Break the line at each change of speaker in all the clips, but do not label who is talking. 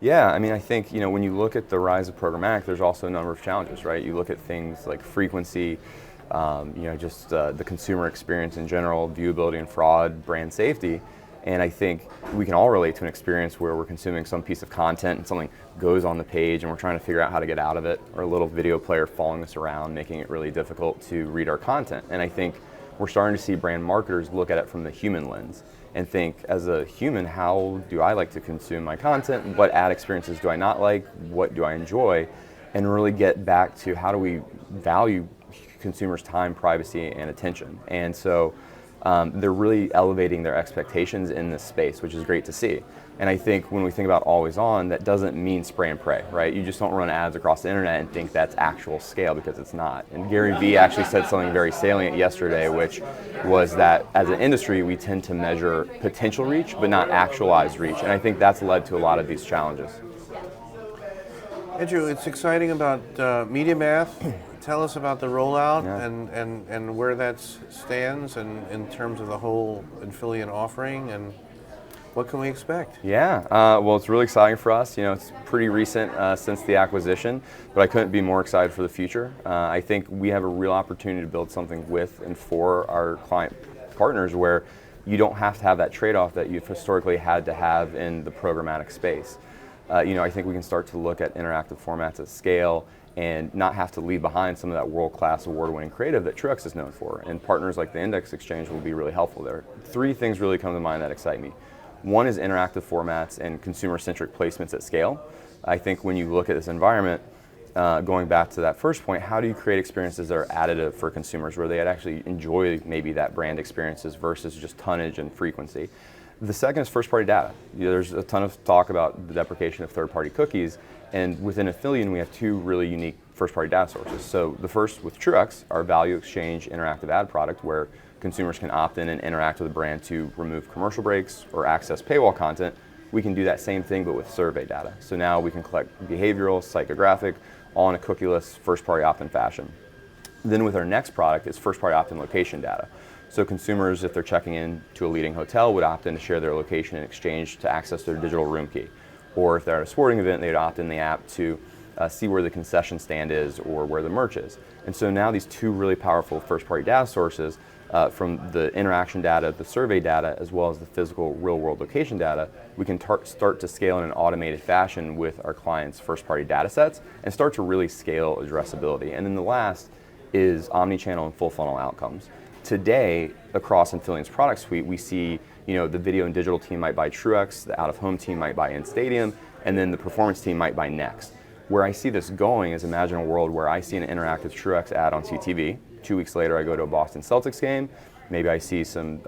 Yeah, I mean, I think, when you look at the rise of programmatic, there's also a number of challenges, right? You look at things like frequency, just the consumer experience in general, viewability and fraud, brand safety. And I think we can all relate to an experience where we're consuming some piece of content and something goes on the page and we're trying to figure out how to get out of it, or a little video player following us around, making it really difficult to read our content. And I think we're starting to see brand marketers look at it from the human lens and think, as a human, how do I like to consume my content? What ad experiences do I not like? What do I enjoy? And really get back to how do we value consumers' time, privacy, and attention. And so they're really elevating their expectations in this space, which is great to see. And I think when we think about always on, that doesn't mean spray and pray, right? You just don't run ads across the internet and think that's actual scale, because it's not. And Gary Vee actually said something very salient yesterday, which was that as an industry, we tend to measure potential reach, but not actualized reach. And I think that's led to a lot of these challenges.
Andrew, it's exciting about MediaMath. Tell us about the rollout
Yeah.
and where that stands and in terms of the whole Infillion offering, and what can we expect?
Yeah, well, it's really exciting for us. It's pretty recent since the acquisition, but I couldn't be more excited for the future. I think we have a real opportunity to build something with and for our client partners where you don't have to have that trade-off that you've historically had to have in the programmatic space. I think we can start to look at interactive formats at scale and not have to leave behind some of that world-class award-winning creative that Truex is known for. And partners like the Index Exchange will be really helpful there. Three things really come to mind that excite me. One is interactive formats and consumer-centric placements at scale. I think when you look at this environment, going back to that first point, how do you create experiences that are additive for consumers where they actually enjoy maybe that brand experiences versus just tonnage and frequency? The second is first-party data. There's a ton of talk about the deprecation of third-party cookies, and within Infillion we have two really unique first-party data sources. So the first with Truex, our Value Exchange interactive ad product, where consumers can opt in and interact with the brand to remove commercial breaks or access paywall content. We can do that same thing but with survey data. So now we can collect behavioral, psychographic, all in a cookieless first-party opt-in fashion. Then with our next product is first-party opt-in location data. So consumers, if they're checking in to a leading hotel, would opt in to share their location in exchange to access their digital room key. Or if they're at a sporting event, they'd opt in the app to see where the concession stand is or where the merch is. And so now these two really powerful first-party data sources, from the interaction data, the survey data, as well as the physical real-world location data, we can start to scale in an automated fashion with our clients' first-party data sets and start to really scale addressability. And then the last is omni-channel and full-funnel outcomes. Today, across Infillion's product suite, we see the video and digital team might buy Truex, the out-of-home team might buy InStadium, and then the performance team might buy Next. Where I see this going is, imagine a world where I see an interactive Truex ad on CTV. 2 weeks later, I go to a Boston Celtics game. Maybe I see some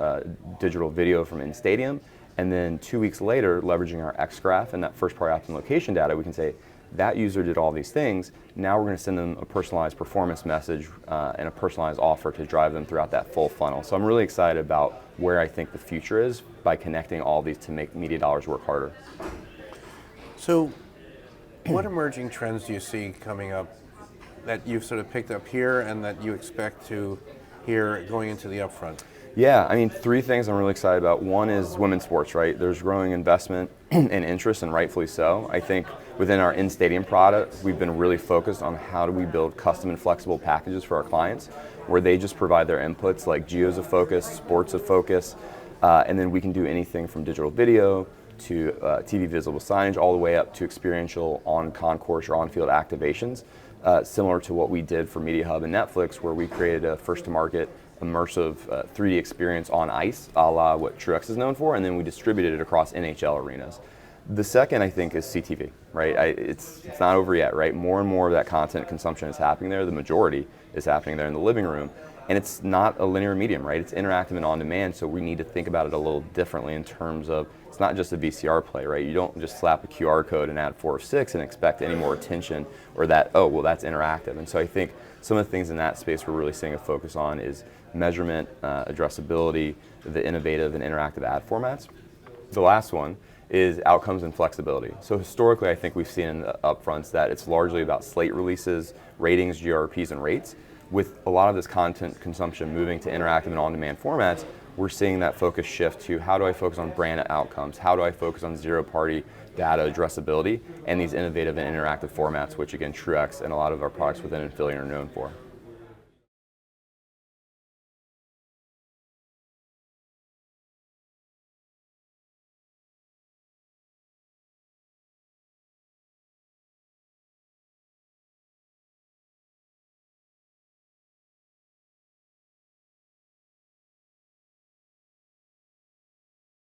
digital video from InStadium. And then 2 weeks later, leveraging our XGraph and that first-party opt-in location data, we can say, that user did all these things. Now we're going to send them a personalized performance message and a personalized offer to drive them throughout that full funnel. So I'm really excited about where I think the future is by connecting all these to make media dollars work harder.
So what emerging trends do you see coming up that you've sort of picked up here and that you expect to hear going into the upfront?
Yeah, I mean, three things I'm really excited about. One is women's sports, right? There's growing investment and interest, and rightfully so. I think within our in-stadium product, we've been really focused on how do we build custom and flexible packages for our clients, where they just provide their inputs, like geos of focus, sports of focus, and then we can do anything from digital video to TV visible signage, all the way up to experiential on-concourse or on-field activations, similar to what we did for MediaHub and Netflix, where we created a first-to-market immersive 3D experience on ice, a la what Truex is known for, and then we distributed it across NHL arenas. The second, I think, is CTV, right? It's not over yet, right? More and more of that content consumption is happening there. The majority is happening there in the living room. And it's not a linear medium, right? It's interactive and on-demand, so we need to think about it a little differently in terms of, it's not just a VCR play, right? You don't just slap a QR code and add 4 or 6 and expect any more attention, or that, oh, well, that's interactive. And so I think some of the things in that space we're really seeing a focus on is measurement, addressability, the innovative and interactive ad formats. The last one is outcomes and flexibility. So historically, I think we've seen in the upfronts that it's largely about slate releases, ratings, GRPs, and rates. With a lot of this content consumption moving to interactive and on-demand formats, we're seeing that focus shift to how do I focus on brand outcomes, how do I focus on zero-party data addressability, and these innovative and interactive formats, which again, Truex and a lot of our products within Infileon are known for.